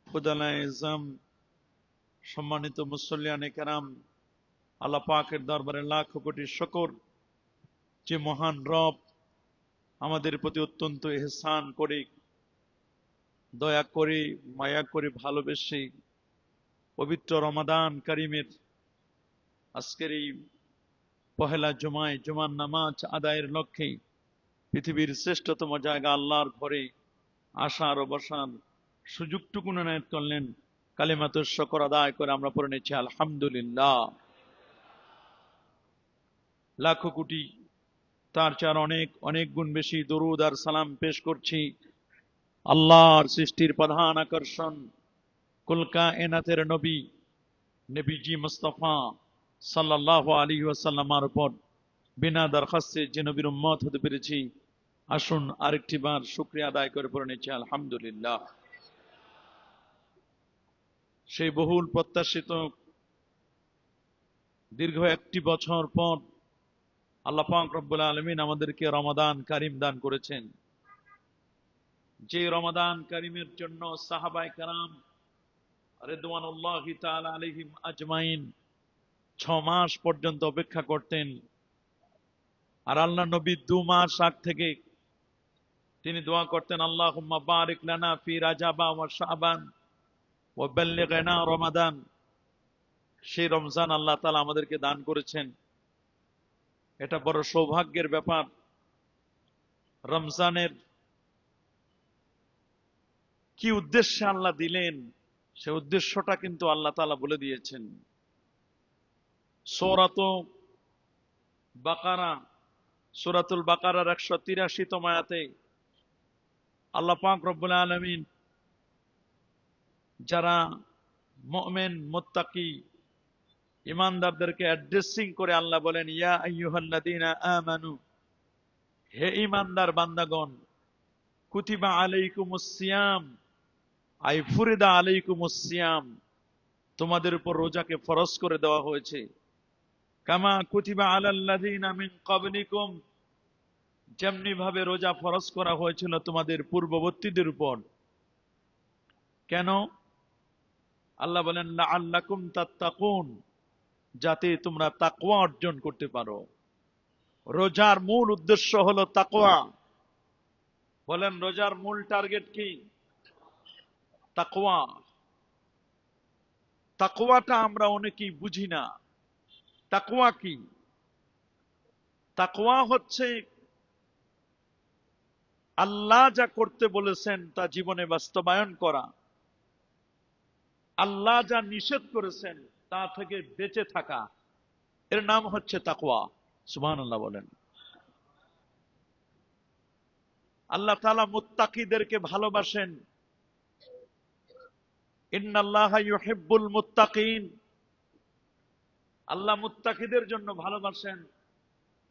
খুদালায়ে ism, সম্মানিত মুসল্লিয়ানে কেরাম, আল্লাহ পাকের দরবারে লাখ কোটি শুকর যে মহান রব আমাদের প্রতি অত্যন্ত ইহসান করে, দয়া করে, মায়া করে, ভালোবেসে পবিত্র রমাদান কারিমের আজকের এই পহেলা জুমার নামাজ আদায়ের লক্ষ্যে পৃথিবীর শ্রেষ্ঠতম জায়গা আল্লাহর ঘরে আসার ও বসার সুযোগটুকু এনায়েত করলেন। কালিমাতুশ শুকর আদায় করে আমরা পড়ে নিচ্ছি আলহামদুলিল্লাহ। লাখো কোটি, তার চার অনেক অনেক গুণ বেশি দরুদ আর সালাম পেশ করছি আল্লাহর সৃষ্টির প্রধান আকর্ষণ কুল কায়নাতের নবীজি মুস্তাফা সাল্লাল্লাহু আলাইহি ওয়াসাল্লামের উপর বিনা দরখাস্তে যে নবীর উম্মত হতে পেরেছি, আসুন আরেকটি বার শুকরিয়া আদায় করে পড়ে নিচ্ছি আলহামদুলিল্লাহ। সেই বহুল প্রত্যাশিত দীর্ঘ একটি বছর পর আল্লাহ পাক রব্বুল আলামিন আমাদেরকে রমাদান কারিম দান করেছেন। যে রমাদান কারিমের জন্য সাহাবায়ে কেরাম রিদওয়ানুল্লাহি তাআলা আলাইহিম আজমাইন 6 মাস পর্যন্ত অপেক্ষা করতেন। আর আল্লাহ নবী 2 মাস আগ থেকে তিনি দোয়া করতেন, আল্লাহুম্মা বারিক লানা ফি রাজাবা ওয়া শাবান ওয়া বাল্লিগনা রমাদান। সেই রমজান আল্লাহ তাআলা আমাদেরকে দান করেছেন। এটা বড় সৌভাগ্যের ব্যাপার। রমজানের কি উদ্দেশ্যে আল্লাহ দিলেন, সে উদ্দেশ্যটা কিন্তু আল্লাহ তাআলা বলে দিয়েছেন। সূরাতুল বাকারার 183তম আয়াতে আল্লাহ পাক রব্বুল আলামিন যারা মুমিন মুত্তাকি ঈমানদারদেরকে অ্যাড্রেসিং করে আল্লাহ বলেন, ইয়া আইয়ুহাল্লাযীনা আমানু, হে ঈমানদার বান্দাগণ, কুতিবা আলাইকুমুস সিয়াম আই ফুরিদা আলাইকুমুস সিয়াম, তোমাদের উপর রোজাকে ফরজ করে দেওয়া হয়েছে। কামা কুতিবা আলাল্লাযীনা মিন ক্বাবলিকুম, যেমনি ভাবে রোজা ফরজ করা হয়েছিল তোমাদের পূর্ববর্তীদের উপর। কেন? আল্লাহ বলেন লাআল্লাকুম তাত্তাকুন, যাতে তোমরা তাকওয়া অর্জন করতে পারো। রোজার মূল উদ্দেশ্য হলো তাকওয়া। বলেন, রোজার মূল টার্গেট কি? তাকওয়া। তাকওয়াটা আমরা অনেকেই বুঝি না। তাকওয়া কি? তাকওয়া হচ্ছে আল্লাহ যা করতে বলেছেন তা জীবনে বাস্তবায়ন করা, আল্লাহ যা নিষেধ করেছেন তা থেকে বেঁচে থাকা, এর নাম হচ্ছে তাকওয়া। সুবহানাল্লাহ বলেন। আল্লাহ তাআলা মুত্তাকিদেরকে ভালোবাসেন। ইন্নাল্লাহা ইউহিব্বুল মুত্তাকিন, আল্লাহ মুত্তাকিদের জন্য ভালোবাসেন।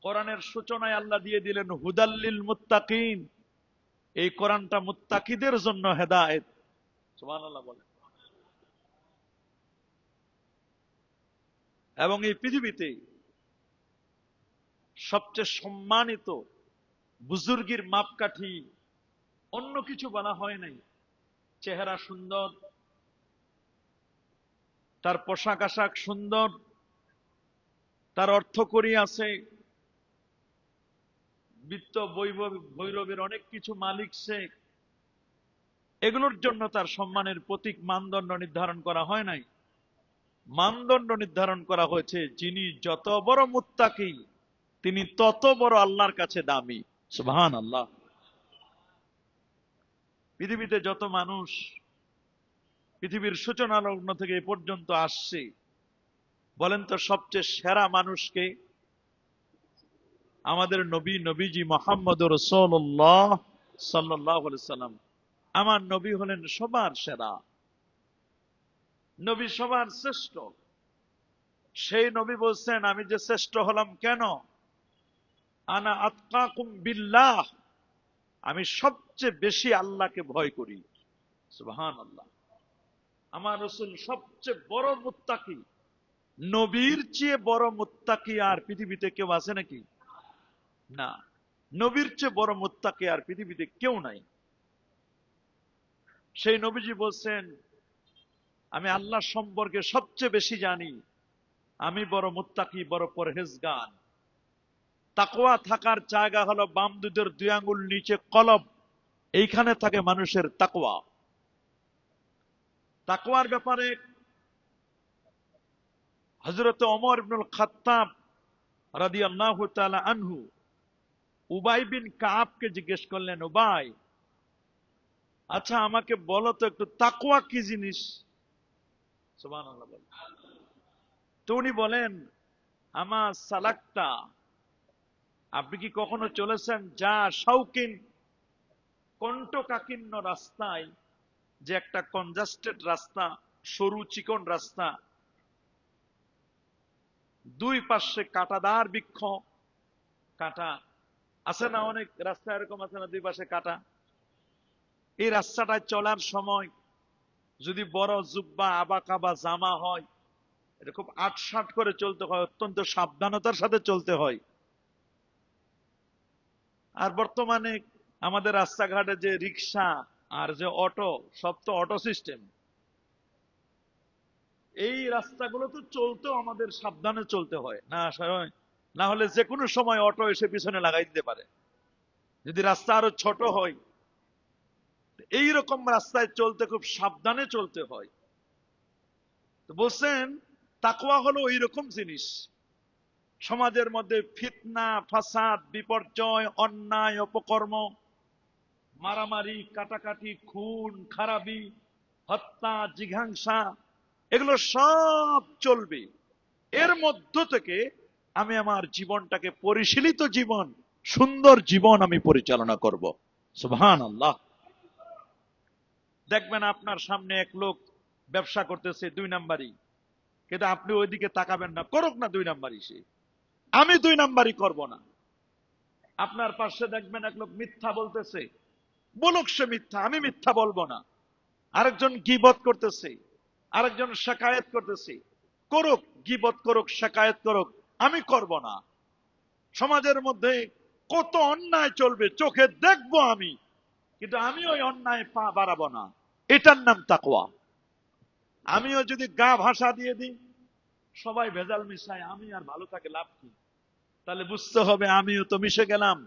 কোরআনের সূচনায় আল্লাহ দিয়ে দিলেন হুদাল্লিল মুত্তাকিন, এই কোরআনটা মুত্তাকিদের জন্য হেদায়েত। সুবহানাল্লাহ বলেন। এবং এই পৃথিবীতে সবচেয়ে সম্মানিত বুজুর্গির মাপকাঠি অন্য কিছু বলা হয় নাই। চেহারা সুন্দর, তার পোশাক আশাক সুন্দর, তার অর্থকড়ি আছে, বিত্ত বৈরবের অনেক কিছু মালিক সে, এগুলোর জন্য তার সম্মানের প্রতীক মানদণ্ড নির্ধারণ করা হয় নাই। মানদণ্ড নির্ধারণ করা হয়েছে যিনি যত বড় মুত্তাকি তিনি তত বড় আল্লাহর কাছে দামি। সুবহানাল্লাহ। পৃথিবীতে যত মানুষ পৃথিবীর সূচনা লগ্ন থেকে এ পর্যন্ত আসছে, বলেন তো সবচেয়ে সেরা মানুষকে? আমাদের নবীজি মুহাম্মদুর রাসূলুল্লাহ সাল্লাল্লাহু আলাইহি সাল্লাম। আমার নবী হলেন সবার সেরা নবী, সবার শ্রেষ্ঠ। সেই নবী বলছেন, আমি যে শ্রেষ্ঠ হলাম কেন? আনা আতকাকুম বিল্লাহ, আমি সবচেয়ে বেশি আল্লাহকে ভয় করি। সুবহানাল্লাহ। আমার রাসূল সবচেয়ে বড় মুত্তাকি। নবীর চেয়ে বড় মুত্তাকি আর পৃথিবীতে কেউ আছে নাকি? না। নবীর চেয়ে বড় মুত্তাকি আর পৃথিবীতে কেউ নাই। সেই নবীজি বলছেন, আমি আল্লাহ সম্পর্কে সবচেয়ে বেশি জানি, আমি বড় মুত্তাকি, বড় পরহেজগার। তাকওয়া থাকার জায়গা হলো বাম দুধের 2 আঙ্গুল নিচে কলব, এইখানে থাকে মানুষের তাকওয়া। তাকওয়ার ব্যাপারে হযরত ওমর ইবনুল খাত্তাব রাদিয়াল্লাহু তাআলা আনহু উবাই বিন কাবকে জিজ্ঞেস করলেন, উবাই, আচ্ছা আমাকে বলো তো একটু তাকওয়া কি জিনিস? সুবহানাল্লাহ বলেন। তো উনি বলেন, আমা সালাক্তা, আপনি কি কখনো চলেছেন যা শাউকিন, কণ্টকাকীর্ণ রাস্তায়, যে একটা কনজাস্টেড রাস্তা, সরু চিকন রাস্তা, দুই পাশে কাঁটাদার বৃক্ষ, কাঁটা আছে না, অনেক রাস্তা এরকম আছে না, দুই পাশে কাঁটা। এই রাস্তাটায় চলার সময় যদি বড় জুব্বা আবাকা বা জামা হয়, এটা খুব আটসাট করে চলতে হয়, অত্যন্ত সাবধানতার সাথে চলতে হয়। আর বর্তমানে আমাদের রাস্তাঘাটে যে রিক্সা আর যে অটো, সব তো অটো সিস্টেম। এই রাস্তাগুলো তো চলতেও আমাদের সাবধানে চলতে হয়, না হলে যে কোনো সময় অটো এসে পিছনে লাগাই দিতে পারে। যদি রাস্তা আরো ছোট হয়, এইরকম রাস্তায় চলতে খুব সাবধানে চলতে হয়। তো বলছেন তাকওয়া হলো ওই রকম জিনিস, সমাজের মধ্যে ফিতনা, ফাসাদ, বিপর্যয়, অন্যায়, অপকর্ম, মারামারি, কাটাকাটি, খুন খারাপি, হত্যা, জিঘাংসা, এগুলো সব চলবে। এর মধ্য থেকে আমি আমার জীবনটাকে পরিশীলিত জীবন, সুন্দর জীবন আমি পরিচালনা করব। সুবহানাল্লাহ। দেখবেন আপনার সামনে এক লোক ব্যবসা করতেছে 2 নাম্বারই, কিন্তু আপনি ওইদিকে তাকাবেন না, করুক না 2 নাম্বারই সে, আমি 2 নাম্বারই করব না। আপনার পাশে দেখবেন এক লোক মিথ্যা বলতেছে, বলুক সে মিথ্যা, আমি মিথ্যা বলবো না। আরেকজন গীবত করতেছে, আরেকজন শাকায়াত করতেছে, করুক, গীবত করুক, শাকায়াত করুক, আমি করব না। সমাজের মধ্যে কত অন্যায় চলবে, চোখে দেখবো আমি, কিন্তু আমি ওই অন্যায় পা বাড়াবো না। এটার নাম তাকওয়া। আমিও যদি গা ভাষা দিয়ে দিই, সবাই ভেজাল মিশায়, আমি আর ভালো থাকে লাভ কি? তাহলে বুঝতে হবে আমিও তো মিশে গেলাম।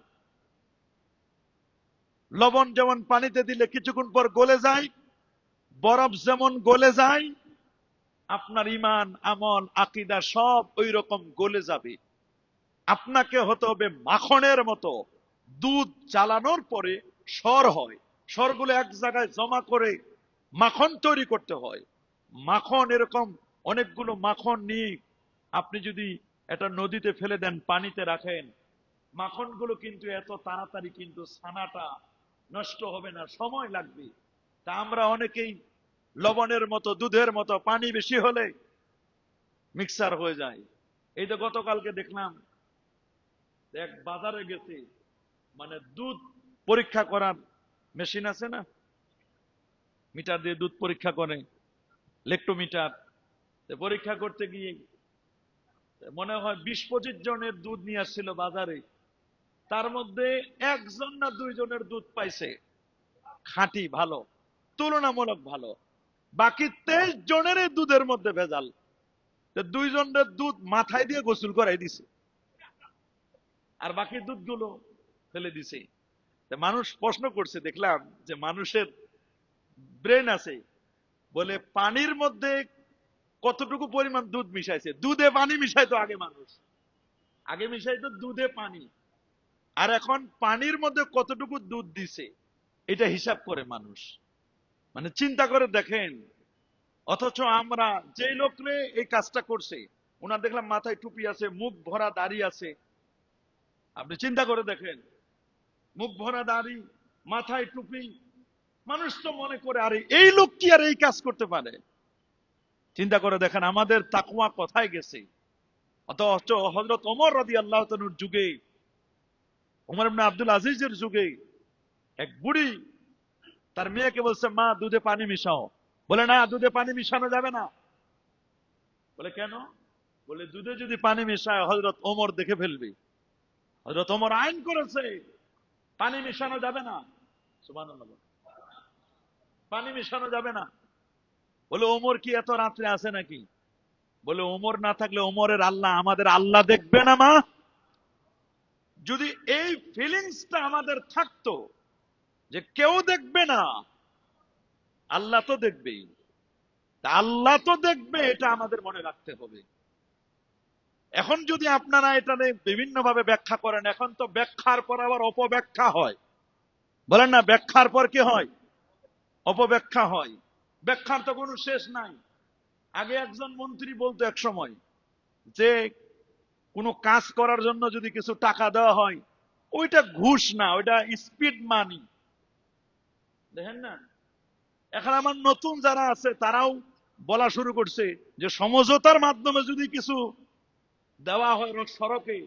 লবণ যেমন পানিতে দিলে কিছুক্ষণ পর গলে যায়, বরফ যেমন গলে যায়, আপনার ইমান, আমল, আকীদা সব ওই রকম গলে যাবে। আপনাকে হতে হবে মাখনের মতো। দুধ জ্বালানোর পরে সর হয়, সরগুলো এক জায়গায় জমা করে মাখন তৈরি করতে হয়। মাখন এরকম অনেকগুলো মাখন নিয়ে আপনি যদি এটা নদীতে ফেলে দেন, পানিতে রাখেন, মাখনগুলো কিন্তু এত তাড়াতাড়ি কিন্তু ছানাটা নষ্ট হবে না, সময় লাগবে। তা আমরা অনেকেই লবণের মতো, দুধের মতো, পানি বেশি হলে মিক্সার হয়ে যায়। এই তো গতকালকে দেখলাম এক বাজারে গেছে, মানে দুধ পরীক্ষা করার মেশিন আছে না, মিটার দিয়ে দুধ পরীক্ষা করে, লেকটোমিটার। পরীক্ষা করতে গিয়ে মনে হয় 20-25 জনের দুধ নিয়ে আসছিল বাজারে, তার মধ্যে 1 জন না 2 জনের দুধ পাইছে খাঁটি ভালো, তুলনামূলক ভালো। বাকি 23 জনের দুধের মধ্যে ভেজাল। 2 জনের দুধ মাথায় দিয়ে গোসল করাই দিছে, আর বাকি দুধগুলো ফেলে দিছে। মানুষ প্রশ্ন করছে, দেখলাম যে মানুষের ব্রেন আছে, বলে পানির মধ্যে কতটুকু পরিমাণ দুধ মিশাইছে। দুধে পানি মিশাইতো আগে মানুষ, আগে মিশাইতো দুধে পানি, আর এখন পানির মধ্যে কতটুকু দুধ দিছে এটা হিসাব করে মানুষ। মানে চিন্তা করে দেখেন। অথচ আমরা যেই লোকরে এই কাজটা করছে, ওনার দেখলাম মাথায় টুপি আছে, মুখ ভরা দাড়ি আছে। আপনি চিন্তা করে দেখেন, মুখ ভরা দাড়ি, মাথায় টুপি, মানুষ তো মনে করে আরে এই লোক কি আর এই কাজ করতে পারে? চিন্তা করে দেখেন আমাদের তাকওয়া কোথায় গেছে। অথচ হযরত ওমর রাদিয়াল্লাহু তাআলার যুগে, ওমর ইবনে আব্দুল আজিজের যুগে এক বুড়ি তার মেয়েকে বলছে, মা দুধে পানি মিশাও। বলে না, দুধে পানি মিশানো যাবে না। বলে কেন? বলে দুধে যদি পানি মিশায় হযরত ওমর দেখে ফেলবে। হযরত ওমর আইন করেছে পানি মিশানো যাবে না। সুবহানাল্লাহ, পানি মিশানো যাবে না। বলে ওমর কি এত রাত্রে আছে নাকি? বলে ওমর না থাকলে ওমরের আল্লাহ আমাদের আল্লাহ দেখবে না মা? যদি এই ফিলিংসটা আমাদের থাকতো যে কেউ দেখবে না, আল্লাহ তো দেখবেই, আল্লাহ তো দেখবে, এটা আমাদের মনে রাখতে হবে। এখন যদি আপনারা এটা বিভিন্ন ভাবে ব্যাখ্যা করেন, এখন তো ব্যাখ্যার পর আবার অপব্যাখ্যা হয়, বলেন না? ব্যাখ্যার পর কি হয়? অপব্যাখ্যা হয়। ব্যাখ্যার তো কোনো শেষ নাই। আগে একজন মন্ত্রী বলতো এক সময় যে কোনো কাজ করার জন্য যদি কিছু টাকা দেওয়া হয়, ওইটা ঘুষ না, ওইটা স্পিড মানি। দেখেন না, এখন আমার নতুন যারা আছে তারাও বলা শুরু করছে যে সমঝোতার মাধ্যমে যদি কিছু দেওয়া হয় সড়কে,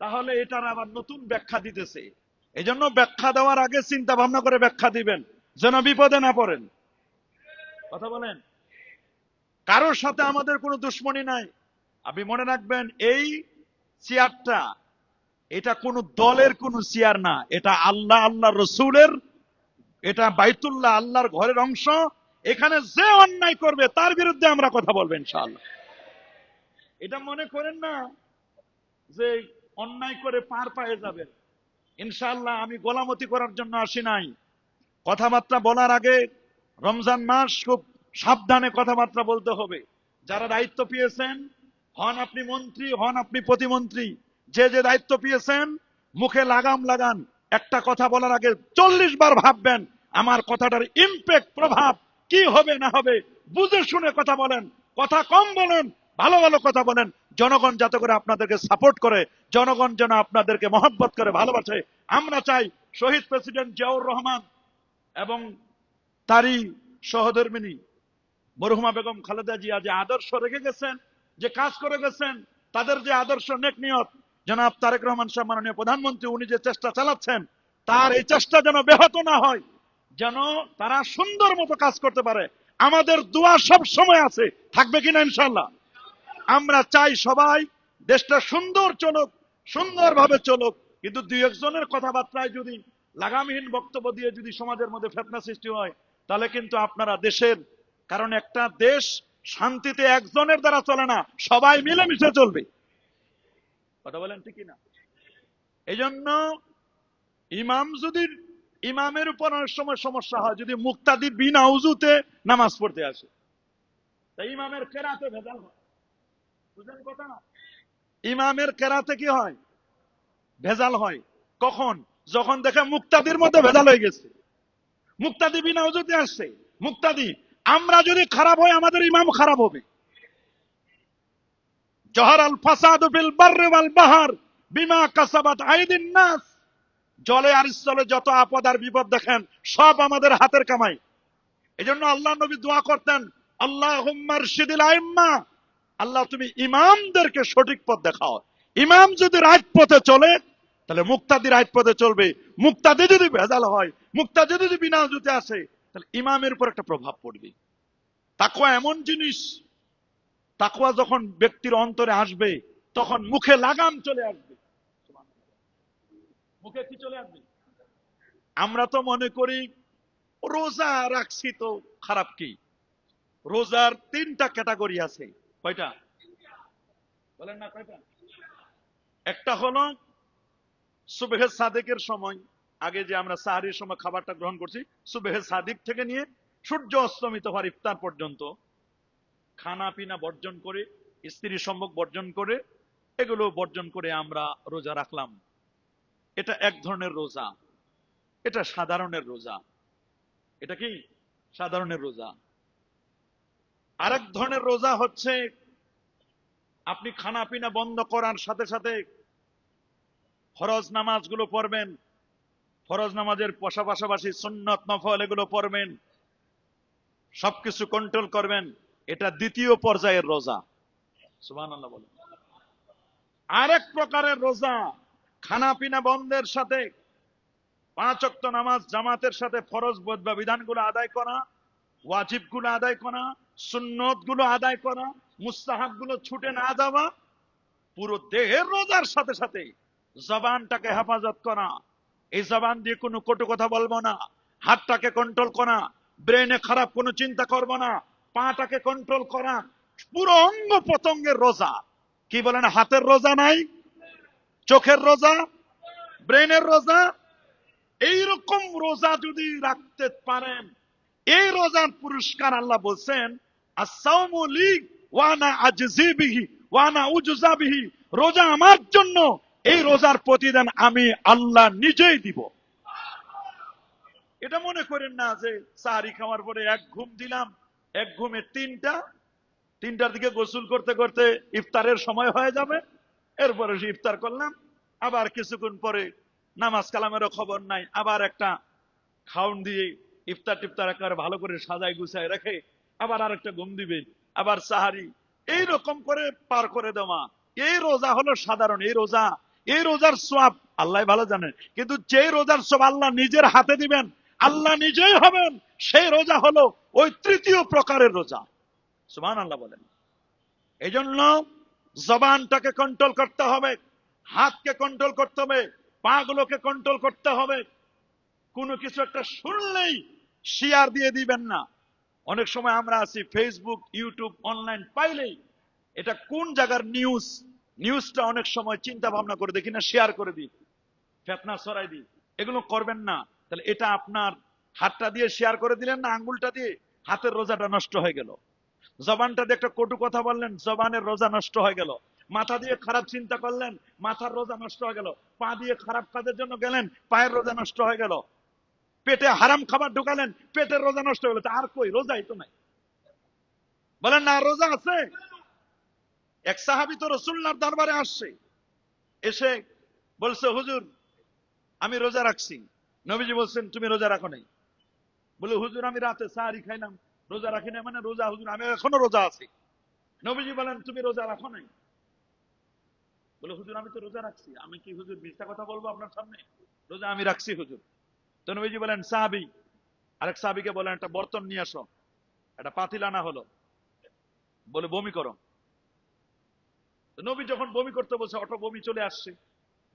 তাহলে এটার আবার নতুন ব্যাখ্যা দিতেছে। এই জন্য ব্যাখ্যা দেওয়ার আগে চিন্তা ভাবনা করে ব্যাখ্যা দিবেন, যেন বিপদে না পড়েন। কথা বলেন। কারোর সাথে আমাদের কোনো দুশ্মনী নাই। আপনি মনে রাখবেন, এই চেয়ারটা, এটা কোন দলের কোন চেয়ার না, এটা আল্লাহ আল্লাহ রসুলের, এটা বাইতুল্লাহ আল্লাহর ঘরের অংশ। এখানে যে অন্যায় করবে তার বিরুদ্ধে আমরা কথা বলবো ইনশাআল্লাহ। এটা মনে করেন না যে অন্যায় করে পার পায়ে যাবেন। ইনশাআল্লাহ আমি গোলামতি করার জন্য আসি নাই। কথাবার্তা বলার আগে রমজান মাস, খুব সাবধানে কথাবার্তা বলতে হবে। যারা দায়িত্ব পেয়েছেন, হন আপনি মন্ত্রী, হন আপনি প্রতিমন্ত্রী, যে যে দায়িত্ব পেয়েছেন, মুখে লাগাম লাগান। একটা কথা বলার আগে 40 বার ভাববেন আমার কথাটার ইম্প্যাক্ট, প্রভাব কি হবে না হবে। বুঝে শুনে কথা বলেন, কথা কম বলেন, ভালো ভালো কথা বলেন। জনগণ যাতে করে আপনাদেরকে সাপোর্ট করে, জনগণ যেন আপনাদেরকে মহব্বত করে, ভালোবাসে। আমরা চাই শহীদ প্রেসিডেন্ট জিয়াউর রহমান এবং তারই সহধর্মিনী মরহুমা বেগম খালেদা জিয়া যে আদর্শ রেখে গেছেন, যে কাজ করে গেছেন, তাদের যে আদর্শ, নেক নিয়ত, জনাব তারেক রহমান সাহেব মাননীয় প্রধানমন্ত্রী, উনি যে চেষ্টা চালাচ্ছেন, তার এই চেষ্টা যেন ব্যাহত না হয়, যেন তারা সুন্দর মতো কাজ করতে পারে। আমাদের দোয়া সব সময় আছে, থাকবে কিনা ইনশাআল্লাহ। আমরা চাই সবাই দেশটা সুন্দর চলুক, সুন্দরভাবে চলুক। কিন্তু দুই একজনের কথাবার্তায় যদি লাগামহীন বক্তব্য দিয়ে যদি সমাজের মধ্যে ফেতনা সৃষ্টি হয়, তাহলে কিন্তু আপনারা দেশের, কারণ একটা দেশ শান্তিতে একজনের দ্বারা চলে না, সবাই মিলেমিশে চলবে। কথা বলেন ঠিক কিনা? এই জন্য ইমাম যদি, ইমামের উপর অনেক সময় সমস্যা হয় যদি মুক্তাদি বিনা উজুতে নামাজ পড়তে আসে, তাই ইমামের কেরাতে ভেজাল হয়। বুঝলেন কথা? ইমামের কেরাতে কি হয়? ভেজাল হয়। কখন? যখন দেখে মুক্তাদির মধ্যে ভেজাল হয়ে গেছে, মুক্তাদি বিনা উজুতে আসছে। মুক্তাদি, আমরা যদি খারাপ হয় আমাদের ইমাম খারাপ হবে। জহর আল ফাসাদু ফিল বাররি ওয়াল বাহর বিমা কাসাবাত আইদিন নাস। জলে আর স্থলে যত আপদ আর বিপদ দেখেন, সব আমাদের হাতের কামাই। এজন্য আল্লাহ নবী দোয়া করতেন, আল্লাহুম্মা ইরশিদিল আইম্মা, আল্লাহ তুমি ইমামদেরকে সঠিক পথ দেখাও। ইমাম যদি রাইট পথে চলে, তাহলে মুক্তাদি রাইট পথে চলবে। মুক্তাদি যদি ভেজাল হয়, মুক্তাদি যদি বিনা উজুতে আসে, তাহলে ইমামের উপর একটা প্রভাব পড়বে। তাকওয়া এমন জিনিস, তাকওয়া যখন ব্যক্তির অন্তরে আসবে, তখন মুখে লাগাম চলে আসবে। মুখে কি চলে আসবে? আমরা তো মনে করি রোজা রাখছি তো খারাপ কি? রোজার 3টা ক্যাটাগরি আছে। কয়টা? বলেন না কয়টা? একটা হলো সুবহে সাদেকের সময়, আগে যে আমরা সাহারির সময় খাবারটা গ্রহণ করছি, সুবহে সাদিক থেকে নিয়ে সূর্য অস্তমিত হওয়ার ইফতার পর্যন্ত খানা পিনা বর্জন করে, স্ত্রী সম্ভোগ বর্জন করে, এগুলো বর্জন করে আমরা রোজা রাখলাম। এটা এক ধরনের রোজা, এটা সাধারণের রোজা। এটা কি? সাধারণের রোজা। আরেক ধরনের রোজা হচ্ছে আপনি খানা পিনা বন্ধ করার সাথে সাথে ফরজ নামাজগুলো পড়বেন, ফরজ নামাজের পাশাপাশি সুন্নত নফল এগুলো পড়বেন, সবকিছু কন্ট্রোল করবেন। এটা দ্বিতীয় পর্যায়ের রোজা। সুবহানাল্লাহ বলেন। আরেক প্রকারের রোজা, খানা পিনা বন্ধের সাথে 5 ওয়াক্ত নামাজ জামাতের সাথে ফরজ বিধানগুলো আদায় করা, ওয়াজিব গুলো আদায় করা, সুন্নত গুলো আদায় করা, মুস্তাহাব গুলো ছুটে না যাওয়া। পুরো দেহের রোজার সাথে সাথে জবানটাকে হেফাজত করা, এই জবান দিয়ে কোনো কটু কথা বলবো না, হাতটাকে কন্ট্রোল করা, ব্রেনে খারাপ কোনো চিন্তা করবো না, পাটাকে কন্ট্রোল করা, পুরো অঙ্গ প্রত্যঙ্গের রোজা। কি বলেন, হাতের রোজা নাই, চোখের রোজা, ব্রেনের রোজা, এইরকম রোজা যদি রাখতে পারেন, এই রোজার পুরস্কার আল্লাহ বলছেন, আস-সাওমু লি ওয়া আনা আজজি বিহি ওয়া আনা উজজা বিহি, রোজা আমার জন্য, এই রোজার প্রতিদান আমি আল্লাহ নিজেই দিব। এটা মনে করেন না যে সাহারি খাওয়ার পরে এক ঘুম দিলাম, এক ঘুমে তিনটার দিকে গোসল করতে করতে ইফতারের সময় হয়ে যাবে, এরপরে ইফতার করলাম, আবার কিছুক্ষণ পরে নামাজ কালামেরও খবর নাই, আবার একটা খাউন দিয়ে ইফতার টিফতার একেবারে ভালো করে সাজায় গুছায় রেখে আবার আরেকটা ঘুম দিবে, আবার সাহারি, এইরকম করে পার করে দেওয়া। এই রোজা হলো সাধারণ, এই রোজার সওয়াব আল্লাহ ভালো জানেন, কিন্তু যে রোজার সওয়াব আল্লাহ নিজের হাতে দিবেন, আল্লাহ নিজেই হবেন, সেই রোজা হলো ওই তৃতীয় প্রকারের রোজা। সুবহানাল্লাহ বলেন। এই জন্য জবানটাকে কন্ট্রোল করতে হবে, হাতকে কন্ট্রোল করতে হবে, পা গুলোকে কন্ট্রোল করতে হবে। কোনো কিছু একটা শুনলেই শেয়ার দিয়ে দিবেন না। অনেক সময় আমরা আছি ফেসবুক, ইউটিউব, অনলাইন পাইলেই এটা কোন জায়গার নিউজটা অনেক সময় চিন্তা ভাবনা করে দেখি না, শেয়ার করে দিই, ফেতনা ছড়াই দিই। এগুলো করবেন না। তাহলে এটা আপনার হাতটা দিয়ে শেয়ার করে দিলেন না, আঙ্গুলটা দিয়ে, হাতের রোজাটা নষ্ট হয়ে গেল। জবানটা দিয়ে একটা কটু কথা বললেন, জবানের রোজা নষ্ট হয়ে গেল। মাথা দিয়ে খারাপ চিন্তা করলেন, মাথার রোজা নষ্ট হয়ে গেল। পা দিয়ে খারাপ কাজের জন্য গেলেন, পায়ের রোজা নষ্ট হয়ে গেল। পেটে হারাম খাবার ঢুকালেন, পেটের রোজা নষ্ট হয়ে গেল। আর কই, রোজাই তো নাই। বলেন না রোজা আছে? এক সাহাবী তো রাসূলুল্লাহর দরবারে আসছে, এসে বলছে, হুজুর আমি রোজা রাখছি। নবীজি বলছেন, তুমি রোজা রাখো নাই? বলে, হুজুর আমি রাতে সাহারি খাইলাম, রোজা রাখি না। মানে রোজা হুজুর, আমি এখনো রোজা আছি। নবীজি বলেন, তুমি রোজা রাখো নাই? বলে, হুজুর আমি তো রোজা রাখছি। আমি কি হুজুর মিথ্যা কথা বলবো আপনার সামনে? রোজা আমি রাখছি হুজুর। তো নবীজি বলেন, সাহাবী আরেক সাহাবীকে বলেন, একটা বর্তন নিয়ে আসো, একটা পাতিল আনা হলো, বলে বমি করো। নবী যখন বমি করতে বলছে, অটো বমি চলে আসছে।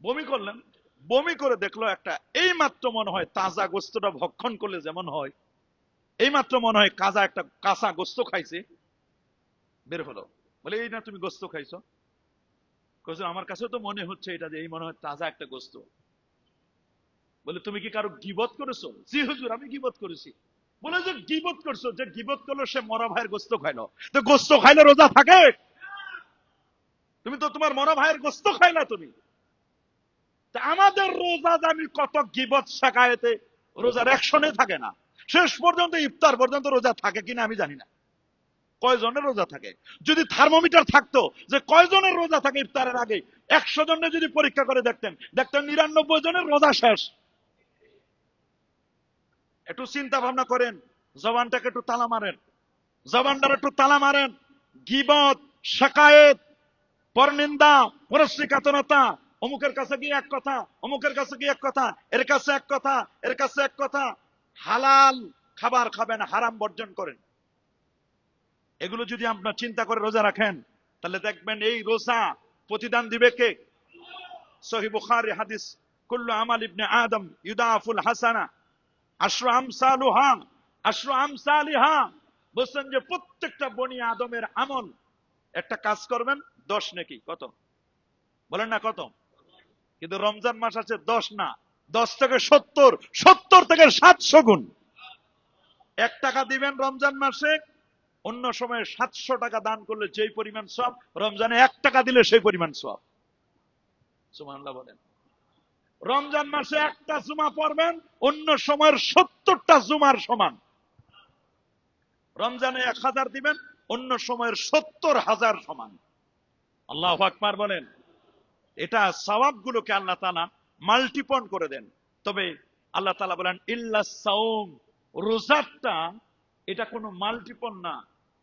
বমি করলেন, বমি করে দেখলো একটা, এই মাত্র মনে হয় তাজা গোস্তটা ভক্ষণ করলে যেমন হয়, এই মাত্র মনে হয় একটা কাঁচা গোস্ত খাইছে, বের হলো। বলে, এই না তুমি গোস্ত খাইছো? আমার কাছে তো মনে হচ্ছে এটা যে এই মনে হয় তাজা একটা গোস্ত। বলে, তুমি কি কারো গীবত করেছো? জি হুজুর আমি গীবত করেছি। বলে, যে গীবত করছো, যে গীবত করলো সে মরা ভাইয়ের গোস্ত খাইলো, তো গোস্ত খাইলে রোজা থাকে? তুমি তো তোমার মরা ভাইয়ের গোস্ত খাইলা তুমি। আমাদের রোজা আমি কত গীবত শাকায়েতে রোজার অ্যাকশনে থাকে না, শেষ পর্যন্ত ইফতার পর্যন্ত রোজা থাকে কিনা আমি জানি না। কয়জনের রোজা থাকে? যদি থার্মোমিটার থাকতো যে কয়জনের রোজা থাকে ইফতারের আগে, 100 জনের যদি পরীক্ষা করে দেখতেন 99 জনের রোজা শেষ। একটু চিন্তা ভাবনা করেন, জবানটাকে একটু তালা মারেন, জবানটার একটু তালা মারেন। গীবত, শাকায়েত, পরনিন্দা, পরশ্রীকাতরতা, অমুকের কাছে গিয়ে এক কথা, অমুকের কাছে গিয়ে এক কথা, এর কাছে এক কথা, এর কাছে এক কথা। হালাল খাবার খাবেন, হারাম বর্জন করেন। এগুলো যদি আপনার চিন্তা করে রোজা রাখেন, তাহলে দেখবেন এই রোজা প্রতিদান দিবে কে? সহিহ বুখারী হাদিস, কুল্লু আমাল ইবনে আদম ইউদাফুল হাসানা আশরু আমসালুহা আশরু আমসালিহা। বলছেন যে প্রত্যেকটা বনি আদমের আমল, একটা কাজ করবেন 10 নেকি। কত বলেন না কত? কিন্তু রমজান মাস আছে 10 না, 10 থেকে 70, 70 থেকে 700 গুণ। 1 টাকা দিবেন রমজান মাসে, অন্য সময়ে 700 টাকা দান করলে যেই পরিমাণ সওয়াব, রমজানে 1 টাকা দিলে সেই পরিমাণ সওয়াব। সুবহানাল্লাহ বলেন। রমজান মাসে একটা জুমা পড়বেন, অন্য সময়ের 70টা জুমার সমান। রমজানে 1000 দিবেন, অন্য সময়ের 70,000 সমান। আল্লাহু আকবার বলেন। এটা সওয়াব গুলোকে আল্লাহ তাআলা মাল্টিপল করে দেন। তবে আল্লাহ তাআলা বলেন, ইল্লা সাওম, রোজাটা এটা কোনো মাল্টিপল না,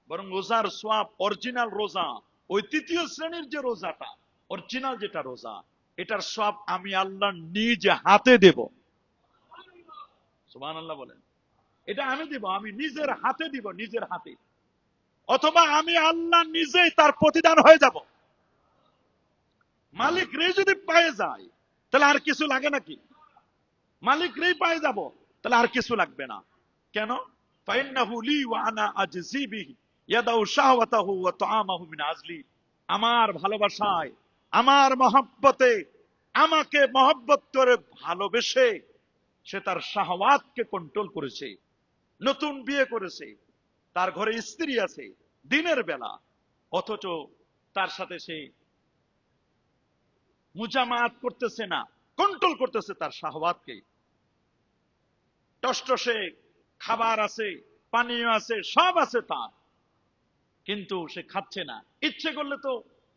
বরং রোজার সওয়াব, অরিজিনাল রোজা, ওই তৃতীয় শ্রেণীর যে রোজাটা, অরিজিনাল যেটা রোজা, এটার সওয়াব আমি আল্লাহ নিজ হাতে দেব। সুবহানাল্লাহ বলেন। এটা আমি দেব, আমি নিজের হাতে দিব, নিজের হাতে। অথবা আমি আল্লাহ নিজেই তার প্রতিদান হয়ে যাব। মালিক রে যদি পায়ে যায় তাহলে আর কিছু লাগে নাকি? মালিক রে পায়ে যাব তাহলে আর কিছু লাগবে না। কেন? ফাইন্নাহু লি ওয়া আনা আজজি বিহি, ইয়াদাউ শাহওয়াতাহু ওয়া তুআমাহু মিন আজলি, আমার ভালোবাসায়, আমার মহব্বতে, আমাকে মহব্বত করে ভালোবেসে সে তার শাহওয়াতকে কন্ট্রোল করেছে। নতুন বিয়ে করেছে, তার ঘরে স্ত্রী আছে দিনের বেলা, অথচ তার সাথে সে মুজামাত করতেছে না, কন্ট্রোল করতেছে তার শাহওয়াতকে। টসটসে খাবার আছে, পানীয় আছে, সব আছে তার, কিন্তু সে খাচ্ছে না। ইচ্ছে করলে তো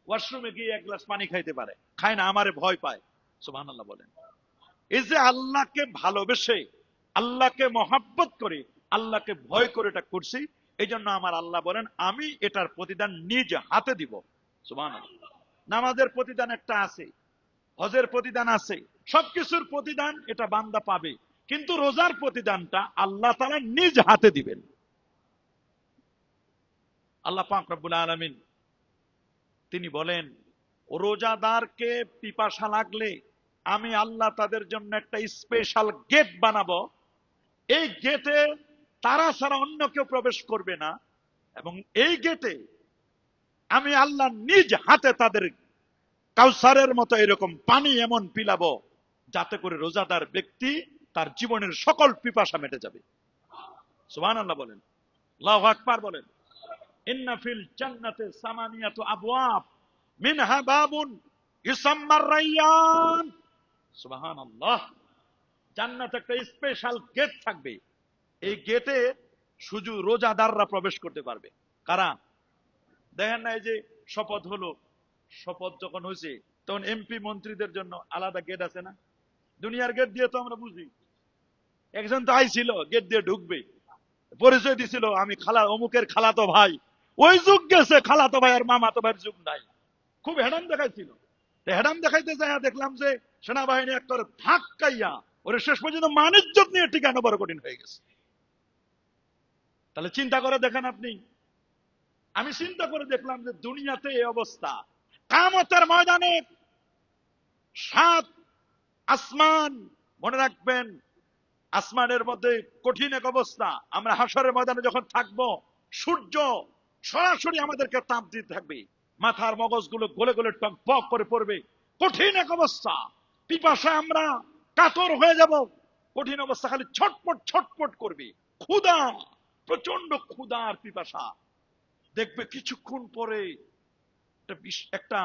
ওয়াশরুমে গিয়ে এক গ্লাস পানি খাইতে পারে, খায় না, আমারে ভয় পায়। সুবহানাল্লাহ বলেন। এই যে আল্লাহকে ভালোবেসে, আল্লাহকে মহাব্বত করে, আল্লাহকে ভয় করে এটা করছি, এই জন্য আমার আল্লাহ বলেন আমি এটার প্রতিদান নিজ হাতে দিব। সুবহানাল্লাহ। নামাজের প্রতিদান একটা আছে, হজের প্রতিদান আছে, সবকিছুর প্রতিদান এটা বান্দা পাবে, কিন্তু রোজার প্রতিদানটা আল্লাহ তাআলা নিজ হাতে দিবেন। আল্লাহ পাক রব্বুল আলামিন তিনি বলেন, রোজাদারকে পিপাসা লাগলে আমি আল্লাহ তাদের জন্য একটা স্পেশাল গেট বানাবো। এই গেটে তারা ছাড়া অন্য কেউ প্রবেশ করবে না, এবং এই গেটে আমি আল্লাহ নিজ হাতে তাদের কাউসারের মতো এরকম পানি এমন পিলাবো যাতে করে রোজাদার ব্যক্তি তার জীবনের সকল পিপাসা মেটে যাবে। সুবহানাল্লাহ বলেন, আল্লাহু আকবার বলেন। ইন্না ফিল জান্নাতি সামানিয়াতু আবওয়াব মিনহা বাবুন ইউসাম্মার রায়্যান। সুবহানাল্লাহ। জান্নাতে একটা স্পেশাল গেট থাকবে, এই গেটে শুধু রোজাদাররা প্রবেশ করতে পারবে। কারা? দেখেন না, এই যে শপথ হলো, শপথ যখন হয়েছে তখন এমপি মন্ত্রীদের জন্য আলাদা গেট আছে না? দুনিয়ার গেট দিয়ে তো আমরা বুঝি, একজন তো আইছিল গেট দিয়ে ঢুকবে, পরিচয় দিছিল আমি খালা অমুকের খালাতো ভাই, ওই যুগ গেছে, খালাতো ভাই আর মামাতো ভাইয়ের যুগ নাই। খুব হেডাম দেখাইছিল, হেডাম দেখাইতে যায় দেখলাম যে সেনাবাহিনী একটা ধাক্কাইয়া ওরে শেষ পর্যন্ত মানিজ্জত নিয়ে টিকানো বড় কঠিন হয়ে গেছে। তাহলে চিন্তা করে দেখেন আপনি, আমি চিন্তা করে দেখলাম যে দুনিয়াতে এই অবস্থা, কিয়ামতের ময়দানে সাত আসমান, মনে রাখবেন আসমানের মধ্যে কঠিন এক অবস্থা। আমরা হাসরের ময়দানে যখন থাকবো, সূর্য সরাসরি আমাদেরকে তাপ দিতে থাকবে, মাথার মগজগুলো গলে গলে টকবক করে পড়বে, কঠিন এক অবস্থা। পিপাসায় আমরা কাতর হয়ে যাব, কঠিন অবস্থা, খালি ছটপট ছটপট করবে, ক্ষুধা, প্রচন্ড ক্ষুধার পিপাসা। দেখবে কিছুক্ষণ পরে একটা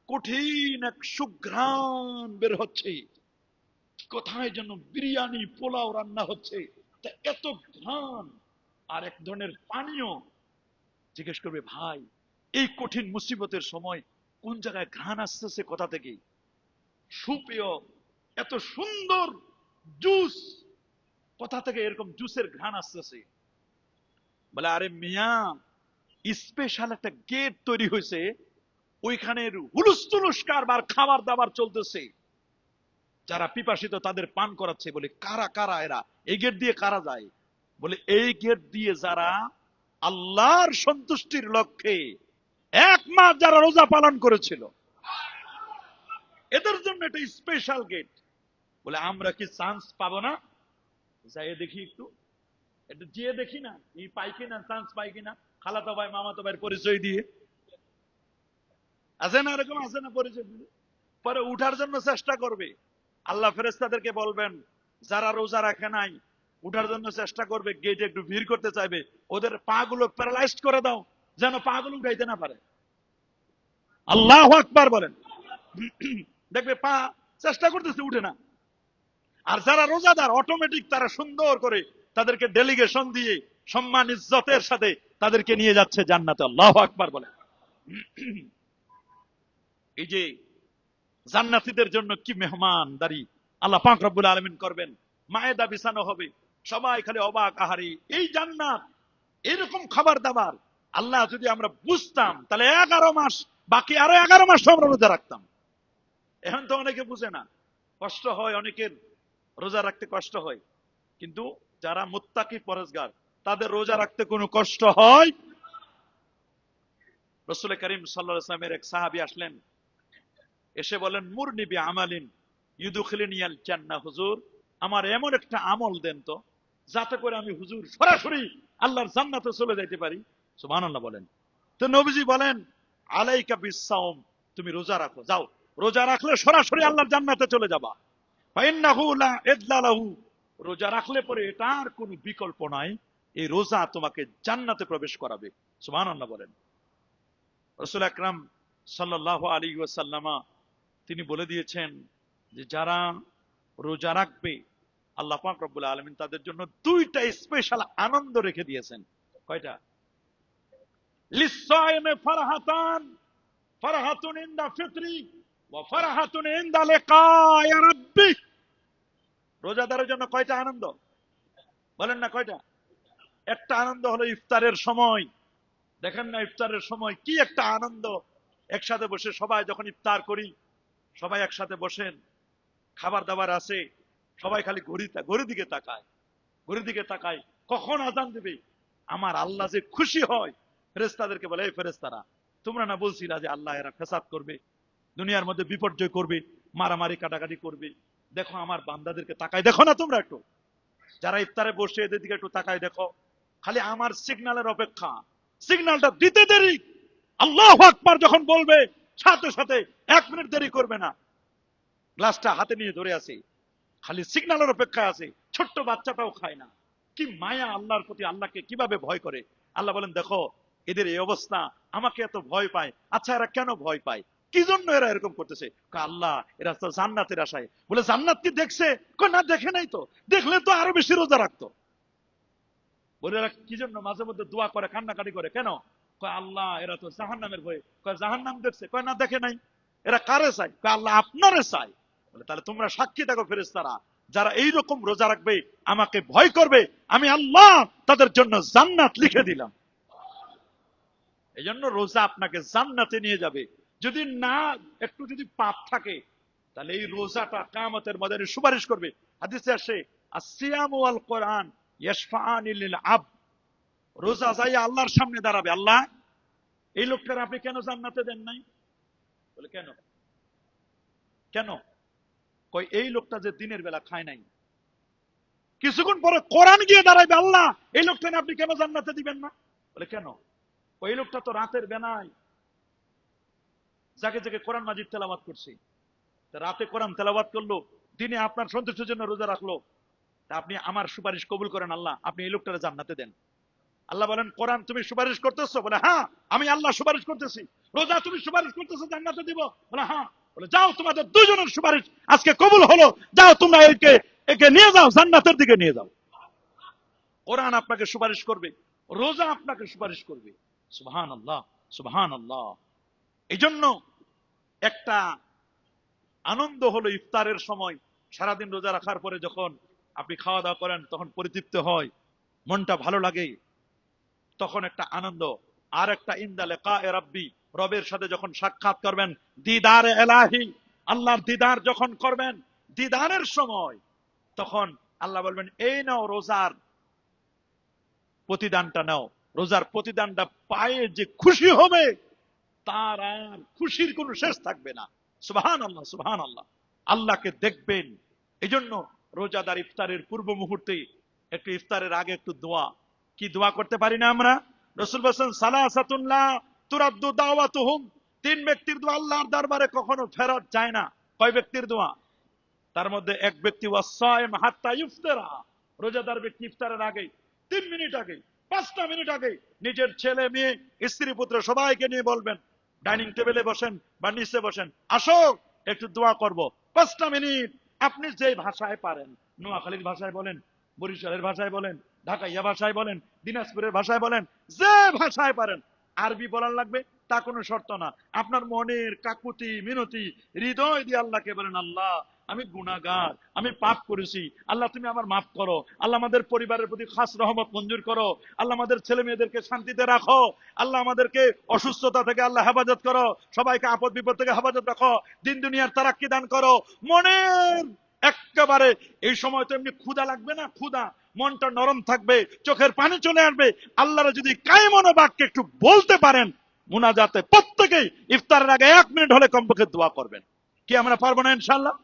কঠিন এক সুঘ্রাণ বের হচ্ছে, কোথায় যেন বিরিয়ানি পোলাও রান্না হচ্ছে, তা এত ঘ্রাণ, আর এক ধরনের পানীয়। জিজ্ঞেস করবে, ভাই এই কঠিন মুসিবতের সময় কোন জায়গায় ঘ্রাণ আসতেছে, কোথা থেকে? সুপেয় এত সুন্দর জুস, কোথা থেকে এরকম জুসের ঘ্রাণ আসতেছে? বলে, আরে মিয়া, স্পেশাল একটা গেট তৈরি হয়েছে, ওইখানের হুলুস কারবার, খাবার দাবার চলতেছে, যারা পিপাসিত তাদের পান করাচ্ছে। বলে, কারা কারা এরা? এই গেট দিয়ে কারা যায়? বলে, এই গেট দিয়ে যারা আল্লাহর সন্তুষ্টির লক্ষ্যে এক মাস যারা রোজা পালন করেছিল, এদের জন্য এটা স্পেশাল গেট। বলে, আমরা কি চান্স পাবো না? যাই দেখি, একটু যেয়ে দেখি না, এই পাই কিনা, চান্স পাই কিনা, খালাতো ভাই মামাতো ভাইয়ের পরিচয় দিয়ে। আছে না এরকম? আছে না পরিচয় দিয়ে? পরে উঠার জন্য চেষ্টা করবে, আল্লাহ ফেরেশতাদেরকে বলবেন যারা রোজা রাখে নাই উঠার জন্য চেষ্টা করবে, গেটে একটু ভিড় করতে চাইবে, ওদের পা গুলো প্যারালাইজড করে দাও যেন পা গুলো উঠাইতে না পারে। আল্লাহু আকবার বলেন। দেখবে পা চেষ্টা করতেছে, উঠে না। আর যারা রোজাদার, অটোমেটিক তারা সুন্দর করে তাদেরকে ডেলিগেশন দিয়ে সম্মান ইজ্জতের সাথে তাদেরকে নিয়ে যাচ্ছে জান্নাতে। আল্লাহু আকবার বলেন। এই যে জান্নাতীদের জন্য কি মেহমানদারি আল্লাহ পাক রব্বুল আলামিন করবেন, মায়েদা বিছানো হবে, সবাই খালি অবাক, আহারি এই জান্নাত, এরকম খাবার দাবার। আল্লাহ যদি আমরা বুঝতাম তাহলে 11 মাস, বাকি আরো 11 মাস আমরা রোজা রাখতাম। এখন তো অনেকে বুঝে না, কষ্ট হয়, অনেকের রোজা রাখতে কষ্ট হয়, কিন্তু যারা মুত্তাকি পরেজগার তাদের রোজা রাখতে কোনো কষ্ট হয়। রাসূল করিম সাল্লাল্লাহু আলাইহি ওয়াসাল্লামের এক সাহাবী আসলেন, এসে বলেন, মুরনি বি আমালিন ইউদখিলনিয়াল জান্নাহ, হুজুর আমার এমন একটা আমল দেন তো যাতে করে আমি হুজুর সরাসরি আল্লাহর জান্নাতে চলে যাইতে পারি। সুবহানাল্লাহ বলেন। তো নবীজি বলেন আলাইকা বিসসাওম, তুমি রোজা রাখো, যাও রোজা রাখলে সরাসরি আল্লাহর জান্নাতে চলে যাবা। ফাইন্নাহু লা ইদলা লাহু, রোজা রাখলে পরে এটার কোনো বিকল্প নাই, এই রোজা তোমাকে জান্নাতে প্রবেশ করাবে। সুবহানাল্লাহ বলেন। রাসূল আকরাম সাল্লাল্লাহু আলাইহি ওয়াসাল্লামা তিনি বলে দিয়েছেন যে যারা রোজা রাখবে আল্লাহ পাক রব্বুল আলামিন তাদের জন্য দুইটা স্পেশাল আনন্দ রেখে দিয়েছেন। কয়টা? লিসসাইমে ফারহাতান, ফারহাতুন ইনদা ফিতরি ওয়া ফারহাতুন ইনদা লিকাই রাব্বি। রোজাদারের জন্য কয়টা আনন্দ বলেন না, কয়টা? একটা আনন্দ হলো ইফতারের সময়। দেখেন না ইফতারের সময় কি একটা আনন্দ, একসাথে বসে সবাই যখন ইফতার করি, সবাই একসাথে বসেন, খাবার দাবার আছে, সবাই খালি ঘড়ির দিকে তাকায়, ঘড়ির দিকে তাকায় কখন আজান দিবে। আমার আল্লাহ যে খুশি হয়, ফেরেশতাদেরকে বলে এই ফেরেশতারা তোমরা না বলছিলা যে আল্লাহ এরা ফেসাদ করবে, দুনিয়ার মধ্যে বিপর্যয় করবে, মারামারি কাটাকাটি করবে, দেখো আমার বান্দাদেরকে তাকায় দেখো না তোমরা একটু, যারা ইফতারে বসে এদের দিকে একটু তাকায় দেখো, খালি আমার সিগন্যালের অপেক্ষা, সিগন্যালটা দিতে দেরি, আল্লাহু আকবার যখন বলবে সাথে সাথে 1 মিনিট দেরি করবে না, গ্লাসটা হাতে নিয়ে ধরে আছে, খালি সিগন্যালের অপেক্ষায় আছে। ছোট্ট বাচ্চাটাও খায় না, কি মায়া আল্লাহর প্রতি, আল্লাহকে কিভাবে ভয় করে। আল্লাহ বলেন দেখো এদের এই অবস্থা, আমাকে এত ভয় পায়। আচ্ছা এরা কেন ভয় পায়, কি জন্য এরা এরকম করতেছে? আল্লাহ এরা তো জান্নাতের আশায়। বলে জান্নাত কি দেখছে? না দেখে নাই তো, দেখলে তো আরো বেশি রোজা রাখতো। বলে এরা কি জন্য মাঝে মধ্যে দোয়া করে, কান্নাকাটি করে কেন? আল্লাহ এরা তো জাহান্নামের ভয়ে। জাহান্নাম দেখছে? না দেখে নাই। এরা কারে চাই? আল্লাহ আপনারে চাই। বলে তাহলে তোমরা সাক্ষী থাকো ফেরেশতারা, যারা এইরকম রোজা রাখবে, আমাকে ভয় করবে, আমি আল্লাহ তাদের জন্য জান্নাত লিখে দিলাম। এই জন্য রোজা আপনাকে জান্নাতে নিয়ে যাবে। যদি না একটু যদি পাপ থাকে, তাহলে এই রোজাটা কিয়ামতের ময়দানে সুপারিশ করবে। হাদিসে আসে আসিয়ামু ওয়াল কোরআন ইয়াশফাআনি লিল আবদ, রোজা যাই আল্লাহর সামনে দাঁড়াবে, আল্লাহ এই লোকটার আপনি কেন জান্নাতে দেন নাই? বলে কেন? কেন? কই এই লোকটা যে দিনের বেলা খায় নাই, কিছুক্ষণ পরে কোরআন গিয়ে দাঁড়াইবে, আল্লাহ এই লোকটা আপনি কেন জান্নাতে দিবেন না? বলে কেন? ওই লোকটা তো রাতের বেলায় জাগে জাগে কোরআন মাজিদ তেলাওয়াত করছে, রাতে কোরআন তেলাওয়াত করলো, দিনে আপনার সন্তুষ্টির জন্য রোজা রাখলো, তা আপনি আমার সুপারিশ কবুল করেন, আল্লাহ আপনি এই লোকটারে জান্নাতে দেন। আল্লাহ বলেন কোরআন তুমি সুপারিশ করতেছো? বলে হ্যাঁ আমি আল্লাহ সুপারিশ করতেছি। রোজা তুমি সুপারিশ করতেছো জান্নাতে দিব? বলে হ্যাঁ। বলে যাও তোমাদের দুজনের সুপারিশ আজকে কবুল হলো, যাও তোমরা একে একে নিয়ে যাও জান্নাতের দিকে নিয়ে যাও। কোরআন আপনাকে সুপারিশ করবে, রোজা আপনাকে সুপারিশ করবে। সুবহানাল্লাহ, সুবহানাল্লাহ। এই জন্য একটা আনন্দ হলো ইফতারের সময়, সারাদিন রোজা রাখার পরে যখন আপনি খাওয়া দাওয়া করেন তখন পরিতৃপ্ত হয়, মনটা ভালো লাগে, তখন একটা আনন্দ। আর একটা ইনদা লিকাই রাব্বি, রবের সাথে যখন সাক্ষাৎ করবেন, দিদার এলাহি, আল্লাহর দিদার যখন করবেন, দিদারের সময় তখন আল্লাহ বলবেন এই নাও রোজার প্রতিদানটা নাও। রোজার প্রতিদানটা পায়ে যে খুশি হবে, তার আর খুশির কোনো শেষ থাকবে না। সুবহানাল্লাহ, সুবহানাল্লাহ। আল্লাহকে দেখবেন। এই জন্য রোজাদার ইফতারের পূর্ব মুহূর্তে একটু, ইফতারের আগে একটু দোয়া, কি দোয়া করতে পারি না আমরা? রাসূল বলেছেন সালাসাতুন লা তুরাদ্দু দাওয়াতুহুম, 3 ব্যক্তির দোয়া আল্লাহর দরবারে কখনো ফেরত যায় না। কয় ব্যক্তির দোয়া? তার মধ্যে এক ব্যক্তি ওয়াসাইম হাত্তা ইফতারা, রোজাদার ব্যক্তি ইফতারের আগে 3 মিনিট আগে, 5টা মিনিট আগে নিজের ছেলে মেয়ে স্ত্রী পুত্র সবাইকে নিয়ে বলবেন, ডাইনিং টেবিলে বসেন বা নিচে বসেন, আসো একটু দোয়া করব। 5টা মিনিট আপনি যে ভাষায় পারেন, নোয়াখালীর ভাষায় বলেন, বরিশালের ভাষায় বলেন, ঢাকাইয়া ভাষায় বলেন, দিনাজপুরের ভাষায় বলেন, যে ভাষায় পারেন। আরবি বলার লাগবে তা কোনো শর্ত না। আপনার মনের কাকুতি মিনতি হৃদয় দিয়ে আল্লাহকে বলেন, আল্লাহ আমি গুনাহগার, আমি পাপ করেছি, আল্লাহ তুমি আমার মাফ করো, আল্লাহ আমাদের পরিবারের প্রতি খাস রহমত মঞ্জুর করো, আল্লাহ আমাদের ছেলে মেয়েদেরকে শান্তিতে রাখো, আল্লাহ আমাদেরকে অসুস্থতা থেকে আল্লাহ হেফাজত করো, সবাইকে আপদ বিপদ থেকে হেফাজত রাখো, দিন দুনিয়ার তারাক্কি দান করো। মনের একেবারে এই সময় তো এমনি ক্ষুধা লাগবে না, ক্ষুধা, মনটা নরম থাকবে, চোখের পানি চলে আসবে। আল্লাহর যদি কায়মনো বাক্যে একটু বলতে পারেন, মুনাজাতে প্রত্যেকেই ইফতারের আগে 1 মিনিট হলে কমপক্ষে দোয়া করবেন। কি আমরা পারবো না ইনশাআল্লাহ?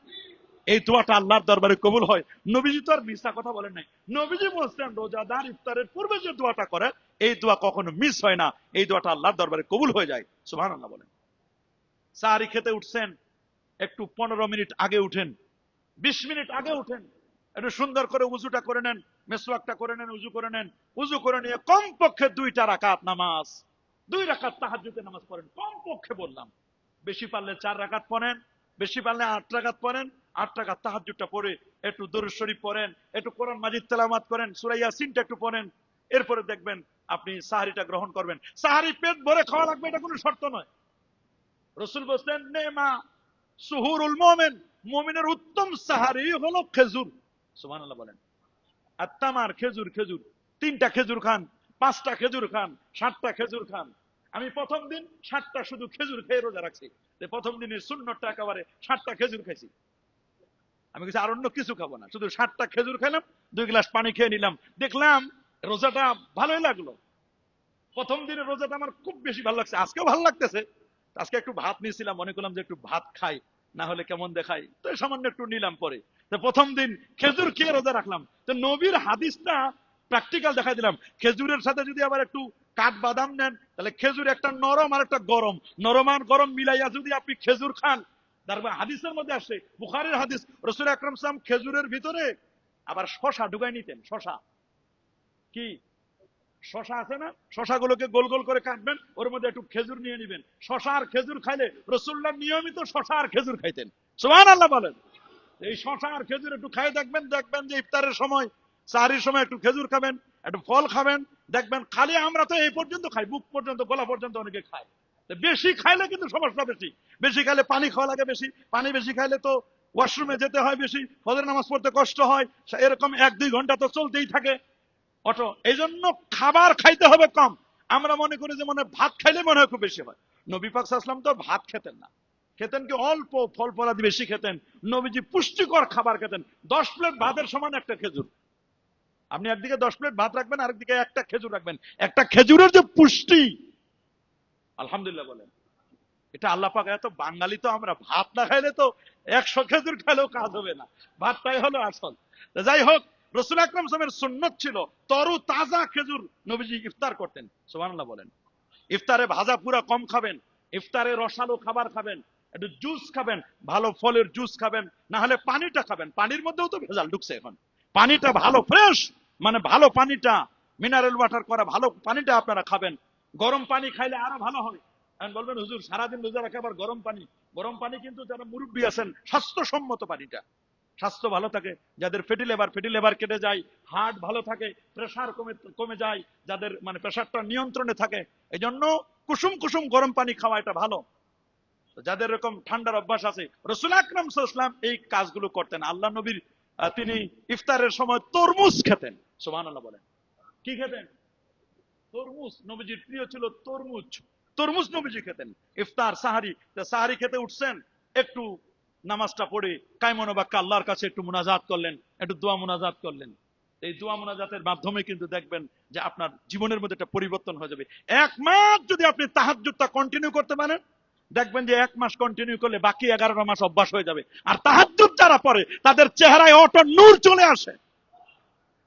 এই দোয়াটা আল্লাহর দরবারে কবুল হয়। নবীজি তো আর মিথ্যা কথা বলেন নাই। নবীজি বলছেন রোজাদার ইফতারের পূর্বে যে দোয়াটা করে এই দোয়া কখনো মিস হয় না, এই দোয়াটা আল্লাহর দরবারে কবুল হয়ে যায়। সুবহানাল্লাহ বলেন। সাহারি খেতে উঠছেন, একটু 15 মিনিট আগে উঠেন, 20 মিনিট আগে উঠেন, একটু সুন্দর করে উজুটা করে নেন, মেসওয়াকটা করে নেন, উজু করে নেন, উজু করে নিয়ে কমপক্ষে 2টা রাকাত নামাজ, 2 রাকাত তাহাজ্জুদের নামাজ পড়েন, কমপক্ষে বললাম। বেশি পারলে 4 রাকাত পড়েন, বেশি পারলে 8 রাকাত পড়েন, 8 রাকাত তাহাজ্জুদটা পড়ে একটু দরুদ শরীফ পড়েন, একটু কোরআন মাজিদ তেলাওয়াত করেন, সূরা ইয়াসিনটা একটু পড়েন। এরপরে দেখবেন আপনি সাহারিটা গ্রহণ করবেন। সাহারি পেট ভরে খাওয়া লাগবে, এটা কোনো শর্ত নয়। রাসূল বলেন, নেমা সুহুরুল মুমিন, মুমিনের উত্তম সাহারি হলো খেজুর। সুবহানাল্লাহ বলেন। আর তামার, খেজুর, খেজুর 3টা খেজুর খান, 5টা খেজুর খান, 7টা খেজুর খান। আমি প্রথম দিন 7টা শুধু খেজুর খেয়ে রোজা রাখছি। প্রথম দিনের সুন্নতটা একেবারে 7টা খেজুর খাইছি। আমি কিছু আর অন্য কিছু খাবো না, শুধু 7টা খেজুর খাইলাম, 2 গ্লাস পানি খেয়ে নিলাম। দেখলাম রোজাটা ভালোই লাগলো। প্রথম দিনের রোজাটা আমার খুব বেশি ভালো লাগছে, আজকেও ভালো লাগতেছে। আজকে একটু ভাত নিয়েছিলাম, মনে করলাম যে একটু ভাত খাই, না হলে কেমন দেখাই, তো সামান্য একটু নিলাম। পরে তো প্রথম দিন খেজুর খেয়ে রোজা রাখলাম। তো নবীর হাদিসটা প্র্যাকটিক্যাল দেখাই দিলাম। খেজুরের সাথে যদি আবার একটু কাঠ বাদাম নেন, তাহলে খেজুর একটা নরম আর একটা গরম, নরম আর গরম মিলাইয়া যদি আপনি খেজুর খান, তারপর হাদিসের মধ্যে আসে, বুখারীর হাদিস, রাসূল আকরাম সাল্লাল্লাহু আলাইহি ওয়াসাল্লাম খেজুরের ভিতরে আবার শশা ঢুকাই নিতেন। শশা কি, শশা আছে না, শশাগুলোকে গোল গোল করে কাটবেন, ওর মধ্যে একটু খেজুর নিয়ে নেবেন। শশা আর খেজুর খাইলে রাসূলুল্লাহ নিয়মিত শশা আর খেজুর খাইতেন। সুবহানাল্লাহ বলেন। এই শশা আর খেজুর একটু খাই দেখবেন, দেখবেন যে ইফতারের সময়, সাহরির সময় একটু খেজুর খাবেন, একটু ফল খাবেন, দেখবেন খালি আমরা তো এই পর্যন্ত খাই, বুক পর্যন্ত, গলা পর্যন্ত অনেকে খায়। বেশি খাইলে কিন্তু সমস্যা বেশি। বেশি খাইলে পানি খাওয়া লাগে বেশি, পানি বেশি খাইলে তো ওয়াশরুমে যেতে হয় বেশি, ফজরের নামাজ পড়তে কষ্ট হয়, এরকম 1-2 ঘন্টা তো চলতেই থাকে অটো। এই জন্য খাবার খাইতে হবে কম। আমরা মনে করি যে ভাত খাইলে মনে হয় খুব বেশি হয়। নবী পাক সাল্লাল্লাহু আলাইহি ওয়াসাল্লাম তো ভাত খেতেন না, খেতেন কি অল্প, ফল ফলাদি বেশি খেতেন। নবীজি পুষ্টিকর খাবার খেতেন। 10 প্লেট ভাতের সমান একটা খেজুর। আপনি একদিকে 10 প্লেট ভাত রাখবেন, আরেকদিকে একটা খেজুর রাখবেন, একটা খেজুরের যে পুষ্টি, আলহামদুলিল্লাহ বলেন। এটা আল্লাহ পাক, এত বাঙালি তো আমরা, ভাত না খাইলে তো 100 খেজুর খাইলেও কাজ হবে না, ভাতটাই হলো আসল। যাই হোক, রাসূল আকরাম সাল্লাল্লাহু আলাইহি ওয়াসাল্লামের সুন্নাত ছিল তরু তাজা খেজুর নবীজি ইফতার করতেন। সুবহানাল্লাহ বলেন। ইফতারে ভাজা পুরা কম খাবেন, ইফতারে রসালো খাবার খাবেন, একটু জুস খাবেন, ভালো ফলের জুস খাবেন, না হলে পানিটা খাবেন। পানির মধ্যেও তো ভেজাল ঢুকছে এখন। পানিটা ভালো ফ্রেশ, ভালো পানিটা, মিনারেল ওয়াটার করা ভালো পানিটা আপনারা খাবেন। গরম পানি খাইলে আরো ভালো হবে। এখন বলবেন হুজুর সারাদিন রোজা রাখে আবার গরম পানি। গরম পানি কিন্তু যারা মুরব্বী আছেন, স্বাস্থ্যসম্মত পানিটা, স্বাস্থ্য ভালো থাকে, যাদের ফেটি লিভার কেটে যায়, হার্ট ভালো থাকে, প্রেসার কমে যায়, যাদের প্রেসারটা নিয়ন্ত্রণে থাকে, এই জন্য কুসুম কুসুম গরম পানি খাওয়া এটা ভালো। যাদের এরকম ঠান্ডার অভ্যাস আছে, রাসূল আকরাম সাল্লাল্লাহু আলাইহি ওয়াসাল্লাম এই কাজগুলো করতেন। আল্লাহ নবীর তিনি ইফতারের সময় তরমুজ খেতেন। সুবহানাল্লাহ বলেন। কি খেতেন? তরমুজ। নবীজির প্রিয় ছিল তরমুজ। তরমুজ নবীজি খেতেন। ইফতার, সাহারি, সাহারি খেতে উঠছেন, একটু নামাজটা পড়ে কায়মন বাক্যে আল্লাহর কাছে একটু মুনাজাত করলেন, একটু দোয়া মুনাজাত করলেন। এই দোয়া মুনাজাতের মাধ্যমে কিন্তু দেখবেন যে আপনার জীবনের মধ্যে একটা পরিবর্তন হয়ে যাবে। 1 মাস যদি আপনি তাহাজ্জুদটা কন্টিনিউ করতে পারেন, দেখবেন যে 1 মাস কন্টিনিউ করলে বাকি 11 মাস অভ্যাস হয়ে যাবে। আর তাহাজ্জুদ যারা পড়ে তাদের চেহারায় অটো নূর চলে আসে।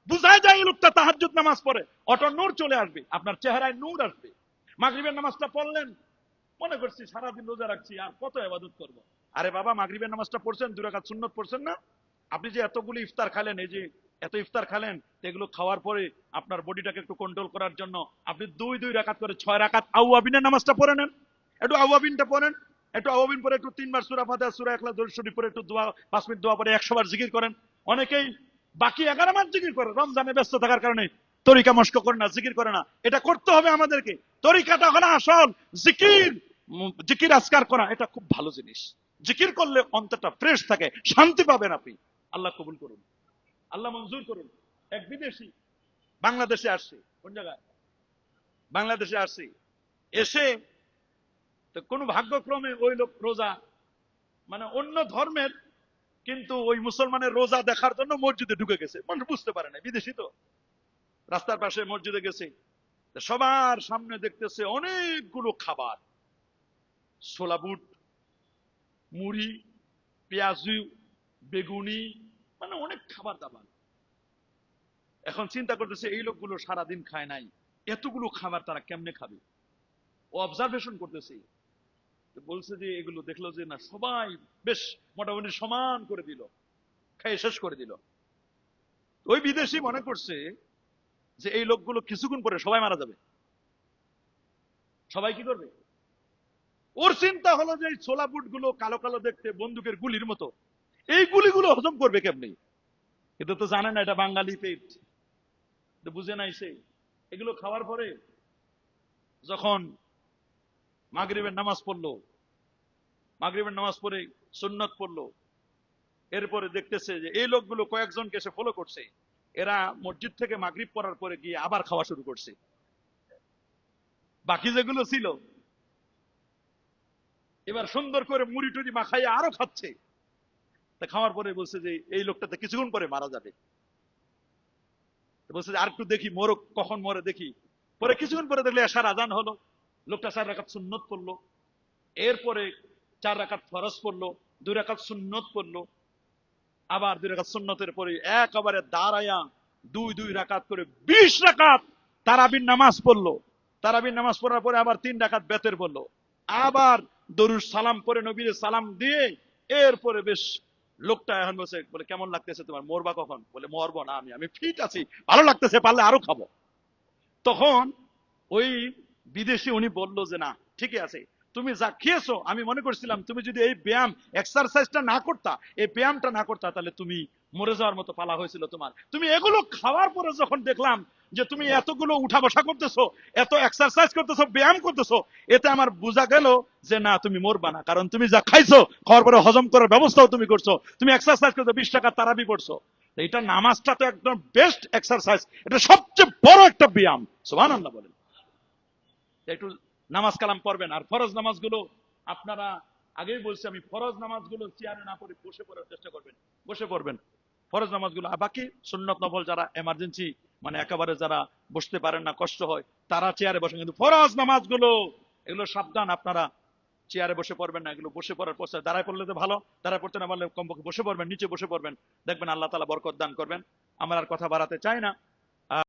বুঝায় যায় এই লোকটা তাহাজ্জুদ নামাজ পড়ে, অটো নূর চলে আসবে, আপনার চেহারায় নূর আসবে। মাগরিবের নামাজটা পড়লেন, মনে করছি সারাদিন রোজা রাখছি, আর কত ইবাদত করব। আরে বাবা, মাগরিবের নামাজটা পড়ছেন, 2 রাকাত সুন্নত পড়ছেন না? আপনি যে এতগুলো ইফতার খেলেন, এই যে এত ইফতার খেলেন, এগুলো খাওয়ার পরে আপনার বডিটাকে একটু কন্ট্রোল করার জন্য আপনি 2 রাকাত করে 6 রাকাত আউয়াবিনের নামাজটা পড়ে নেন। একটু আউয়াবিনটা পড়েন, একটু আউয়াবিন পরে একটু 3 বার সূরা ফাতিহা, সূরা ইখলাস, দরুদ শরীফ পরে একটু দোয়া, 5 মিনিট দোয়া পরে 100 বার জিকির করেন। অনেকেই বাকি 11 মাস জিকির করে, রমজানে ব্যস্ত থাকার কারণে তরিকা মস্ক করে না, জিকির করে না। এটা করতে হবে আমাদেরকে। তরিকাটা হলো আসল জিকির। জিকির আজকার করা এটা খুব ভালো জিনিস। জিকির করলে অন্তরটা ফ্রেশ থাকে, শান্তি পাবেন আপনি। আল্লাহ কবুল করুন, আল্লাহ মঞ্জুর করুন। এক বিদেশি বাংলাদেশে আসছে, কোন জায়গায়, বাংলাদেশে আসছে, এসে তো কোন ভাগ্যক্রমে ওই লোক রোজা, অন্য ধর্মের, কিন্তু ওই মুসলমানের রোজা দেখার জন্য মসজিদে ঢুকে গেছে। মানুষ বুঝতে পারে না, বিদেশি তো। রাস্তার পাশে মসজিদে গেছে, সবার সামনে দেখতেছে অনেকগুলো খাবার, ছোলা বুট, মুড়ি, পেঁয়াজু, বেগুনি, অনেক খাবার দাবার। এখন চিন্তা করতেছে এই লোকগুলো সারাদিন খায় নাই, এতগুলো খাবার তারা কেমনে খাবে? ও অবজারভেশন করতেছে, বলছে যে এগুলো দেখলো যে না সবাই বেশ মোটামুটি সমান করে দিল, খেয়ে শেষ করে দিল। ওই বিদেশি মনে করছে যে এই লোকগুলো কিছুক্ষণ পরে সবাই মারা যাবে। সবাই কি করবে? ওর চিন্তা হলো যে এই ছোলা বুট গুলো কালো কালো দেখতে, বন্দুকের গুলির মতো, এই গুলিগুলো হজম করবে কেমনি? এটা তো জানে না এটা বাঙালি পেট, বুঝে নাই সে। এগুলো খাওয়ার পরে যখন মাগরিবের নামাজ পড়লো, মাগরিবের নামাজ পড়ে সুন্নত পড়লো, এরপরে দেখতেছে যে এই লোকগুলো কয়েকজনকে এসে ফলো করছে, এরা মসজিদ থেকে মাগরিব পড়ার পরে গিয়ে আবার খাওয়া শুরু করছে। বাকি যেগুলো ছিল এবার সুন্দর করে মুড়ি টুড়ি মাখাইয়া আরো খাচ্ছে। তা খাওয়ার পরে বলছে যে এই লোকটাতে কিছুক্ষণ পরে মারা যাবে। বলছে যে আর একটু দেখি মরো, কখন মরে দেখি। পরে কিছুক্ষণ পরে দেখলে এশার আজান হলো, লোকটা 4 রাকাত সুন্নত পড়লো, এরপরে 4 রাকাত ফরজ পড়লো, 2 রাকাত সুন্নত পড়লো, আবার 2 রাকাত সুন্নতের পরে একেবারে দাঁড়ায়া 2 রাকাত করে 20 রাকাত তারাবির নামাজ পড়লো। তারাবির নামাজ পড়ার পরে আবার 3 রাকাত বেতের পড়লো, আবার দরুদ সালাম পরে নবীর সালাম দিয়ে এরপরে বেশ লোকটা এখন বসে বলে কেমন লাগতেছে তোমার, মরবা কখন? বলে মরবো না, আমি ফিট আছি, ভালো লাগতেছে, পারলে আরো খাবো। তখন ওই বিদেশি উনি বললো যে না ঠিকই আছে, তুমি যা খেয়েছো আমি মনে করছিলাম তুমি যদি এই ব্যায়াম এক্সারসাইজটা না করতা, এই ব্যায়ামটা না করতা, তাহলে তুমি মরে যাওয়ার মতো পালা হয়েছিল তোমার। তুমি এগুলো খাওয়ার পরে যখন দেখলাম যে তুমি এতগুলো উঠা বসা করতেছো, এত এক্সারসাইজ করতেছো, ব্যায়াম করতেছো, এতে আমার বোঝা গেল যে না তুমি মরবা না, কারণ তুমি যা খাইছো খাওয়ার পরে হজম করার ব্যবস্থাও তুমি করছো, তুমি এক্সারসাইজ করছো, 20 টাকা তারাবি পড়ছো। এটা নামাজটা তো একদম বেস্ট এক্সারসাইজ, এটা সবচেয়ে বড় একটা ব্যায়াম। সুবহানাল্লাহ বলেন। একটু নামাজ কালাম পড়বেন। আর ফরজ নামাজগুলো আপনারা, আগেই বলছি আমি, ফরজ নামাজগুলো চেয়ারে না পড়ে বসে পড়ার চেষ্টা করবেন, বসে পড়বেন ফরজ নামাজগুলো। আর বাকি সুন্নত নফল যারা এমার্জেন্সি মানে একেবারে যারা বসতে পারেন না, কষ্ট হয়, তারা চেয়ারে বসেন। কিন্তু ফরজ নামাজগুলো এগুলো সাবধান, আপনারা চেয়ারে বসে পড়বেন না, এগুলো বসে পড়ার পর দাঁড়ায় পড়লে তো ভালো, দাঁড়ায় পড়তে না পারলে কমপক্ষে বসে পড়বেন, নিচে বসে পড়বেন, দেখবেন আল্লাহ তাআলা বরকত দান করবেন। আমার আর কথা বাড়াতে চাই না।